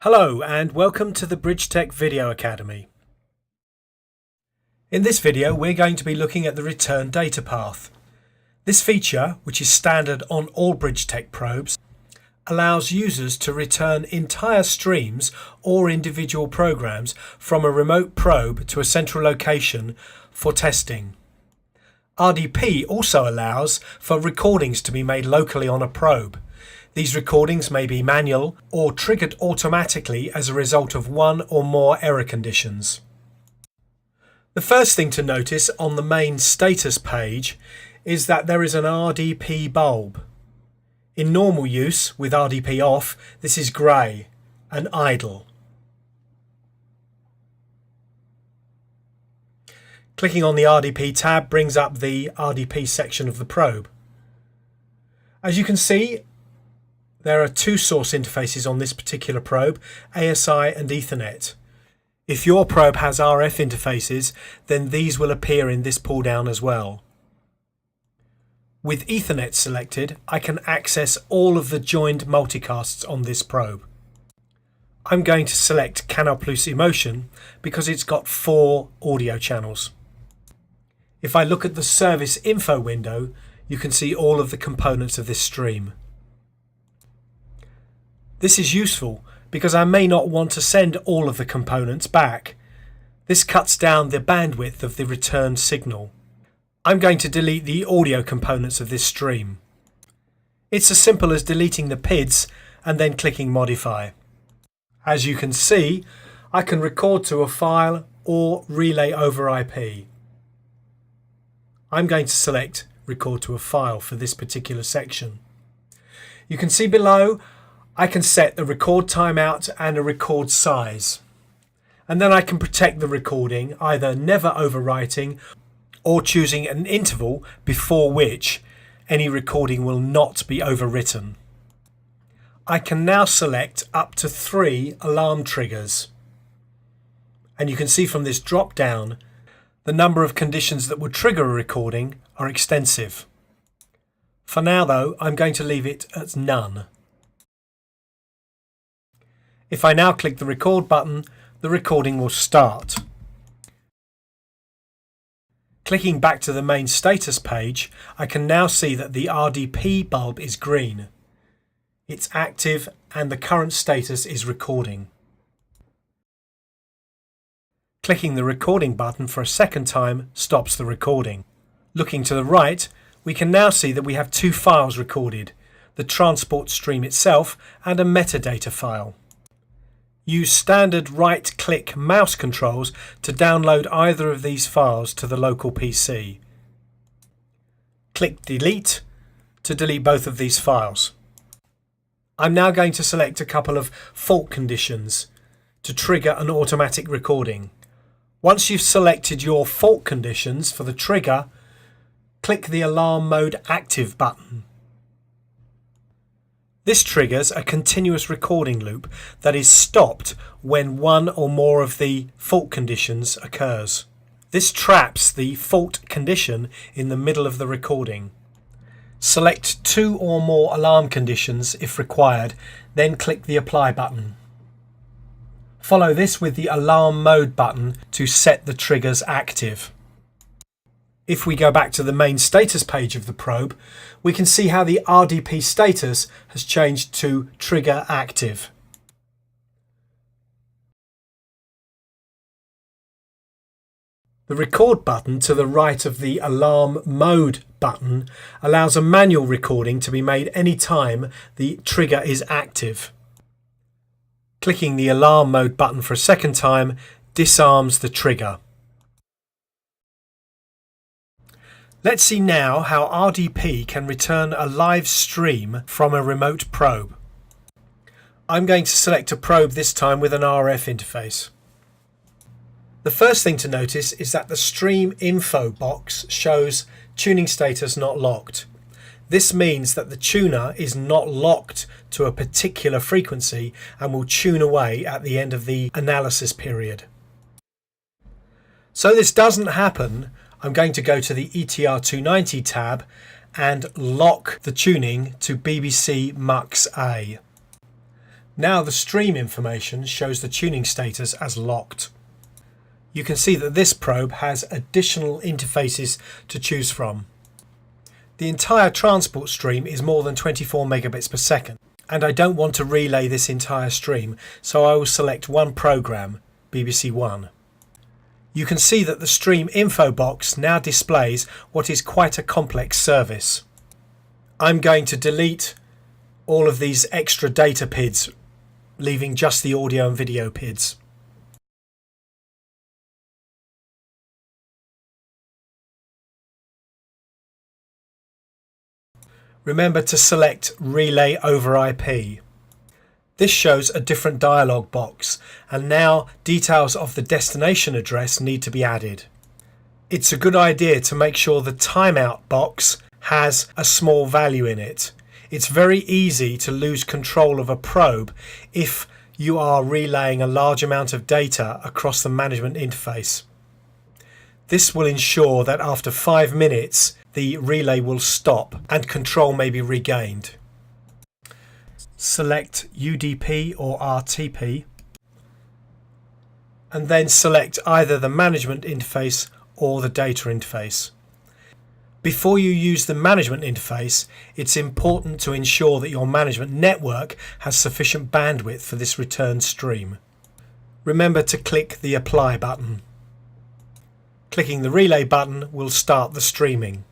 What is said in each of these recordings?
Hello and welcome to the BridgeTech Video Academy. In this video we're going to be looking at the return data path. This feature, which is standard on all BridgeTech probes, allows users to return entire streams or individual programs from a remote probe to a central location for testing. RDP also allows for recordings to be made locally on a probe. These recordings may be manual or triggered automatically as a result of one or more error conditions. The first thing to notice on the main status page is that there is an RDP bulb. In normal use with RDP off, this is grey and idle. Clicking on the RDP tab brings up the RDP section of the probe. As you can see, there are two source interfaces on this particular probe, ASI and Ethernet. If your probe has RF interfaces, then these will appear in this pull down as well. With Ethernet selected, I can access all of the joined multicasts on this probe. I'm going to select Canal Plus Emotion because it's got 4 audio channels. If I look at the service info window, you can see all of the components of this stream. This is useful because I may not want to send all of the components back. This cuts down the bandwidth of the return signal. I'm going to delete the audio components of this stream. It's as simple as deleting the PIDs and then clicking Modify. As you can see, I can record to a file or relay over IP. I'm going to select Record to a file for this particular section. You can see below I can set the record timeout and a record size. And then I can protect the recording, either never overwriting or choosing an interval before which any recording will not be overwritten. I can now select up to 3 alarm triggers. And you can see from this drop down, the number of conditions that would trigger a recording are extensive. For now though, I'm going to leave it at none. If I now click the record button, the recording will start. Clicking back to the main status page, I can now see that the RDP bulb is green. It's active and the current status is recording. Clicking the recording button for a second time stops the recording. Looking to the right, we can now see that we have 2 files recorded, the transport stream itself and a metadata file. Use standard right-click mouse controls to download either of these files to the local PC. Click Delete to delete both of these files. I'm now going to select a couple of fault conditions to trigger an automatic recording. Once you've selected your fault conditions for the trigger, click the Alarm Mode Active button. This triggers a continuous recording loop that is stopped when one or more of the fault conditions occurs. This traps the fault condition in the middle of the recording. Select 2 or more alarm conditions if required, then click the Apply button. Follow this with the Alarm Mode button to set the triggers active. If we go back to the main status page of the probe, we can see how the RDP status has changed to Trigger Active. The Record button to the right of the Alarm Mode button allows a manual recording to be made any time the trigger is active. Clicking the Alarm Mode button for a second time disarms the trigger. Let's see now how RDP can return a live stream from a remote probe. I'm going to select a probe this time with an RF interface. The first thing to notice is that the stream info box shows tuning status not locked. This means that the tuner is not locked to a particular frequency and will tune away at the end of the analysis period. So this doesn't happen, I'm going to go to the ETR 290 tab and lock the tuning to BBC Mux A. Now the stream information shows the tuning status as locked. You can see that this probe has additional interfaces to choose from. The entire transport stream is more than 24 megabits per second, and I don't want to relay this entire stream, so I will select one program, BBC One. You can see that the stream info box now displays what is quite a complex service. I'm going to delete all of these extra data PIDs, leaving just the audio and video PIDs. Remember to select Relay over IP. This shows a different dialog box, and now details of the destination address need to be added. It's a good idea to make sure the timeout box has a small value in it. It's very easy to lose control of a probe if you are relaying a large amount of data across the management interface. This will ensure that after 5 minutes the relay will stop and control may be regained. Select UDP or RTP and then select either the management interface or the data interface. Before you use the management interface, it's important to ensure that your management network has sufficient bandwidth for this return stream. Remember to click the Apply button. Clicking the Relay button will start the streaming.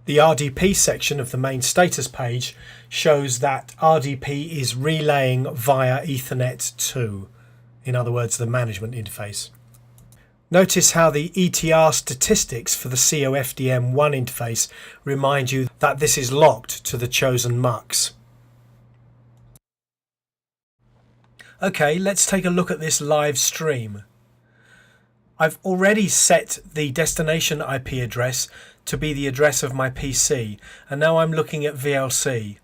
The RDP section of the main status page shows that RDP is relaying via Ethernet 2, in other words the management interface. Notice how the ETR statistics for the COFDM1 interface remind you that this is locked to the chosen MUX. Okay, let's take a look at this live stream. I've already set the destination IP address to be the address of my PC, and now I'm looking at VLC.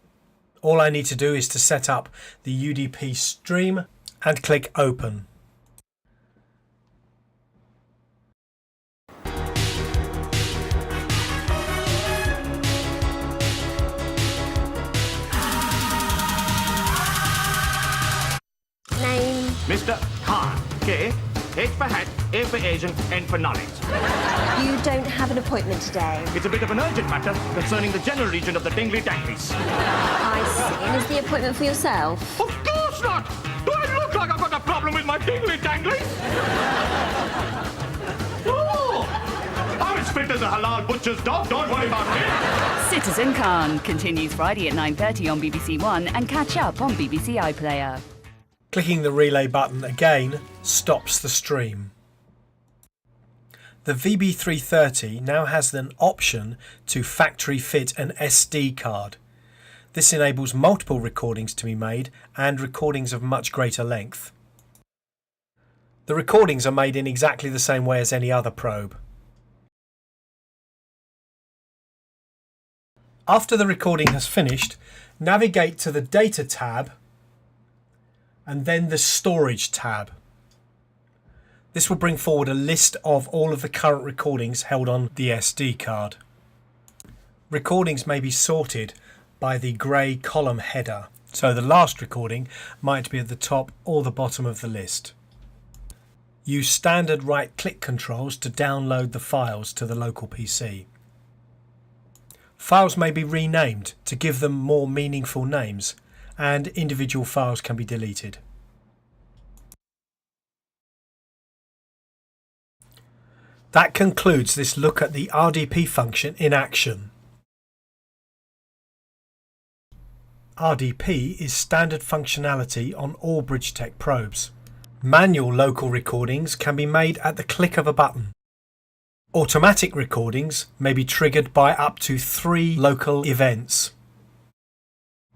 All I need to do is to set up the UDP stream and click Open. Name? Mr. Khan. K. H for hat, A for Asian, N for knowledge. You don't have an appointment today. It's a bit of an urgent matter concerning the general region of the Dingley Danglies. I see. And is the appointment for yourself? Of course not! Do I look like I've got a problem with my Dingley Danglies? Oh! I'm as fit as a halal butcher's dog, don't worry about me. Citizen Khan continues Friday at 9:30 on BBC One and catch up on BBC iPlayer. Clicking the relay button again stops the stream. The VB330 now has an option to factory fit an SD card. This enables multiple recordings to be made and recordings of much greater length. The recordings are made in exactly the same way as any other probe. After the recording has finished, navigate to the Data tab and then the Storage tab. This will bring forward a list of all of the current recordings held on the SD card. Recordings may be sorted by the grey column header, so the last recording might be at the top or the bottom of the list. Use standard right-click controls to download the files to the local PC. Files may be renamed to give them more meaningful names, and individual files can be deleted. That concludes this look at the RDP function in action. RDP is standard functionality on all Bridgetech probes. Manual local recordings can be made at the click of a button. Automatic recordings may be triggered by up to 3 local events.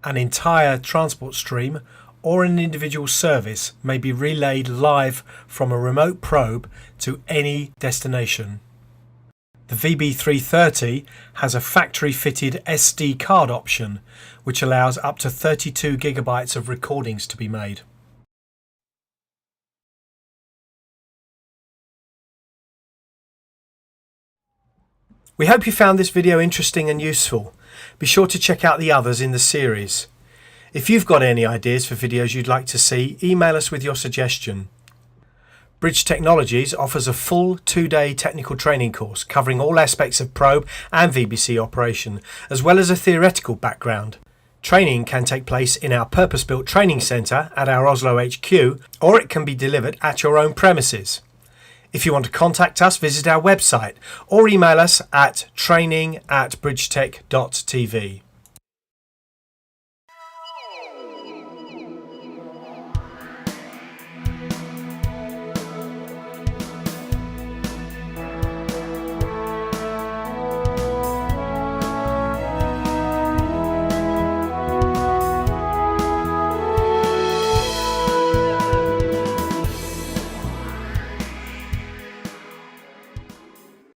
An entire transport stream or an individual service may be relayed live from a remote probe to any destination. The VB330 has a factory-fitted SD card option, which allows up to 32 gigabytes of recordings to be made. We hope you found this video interesting and useful. Be sure to check out the others in the series. If you've got any ideas for videos you'd like to see, email us with your suggestion. Bridge Technologies offers a full 2-day technical training course covering all aspects of probe and VBC operation, as well as a theoretical background. Training can take place in our purpose-built training centre at our Oslo HQ, or it can be delivered at your own premises. If you want to contact us, visit our website or email us at training@bridgetech.tv.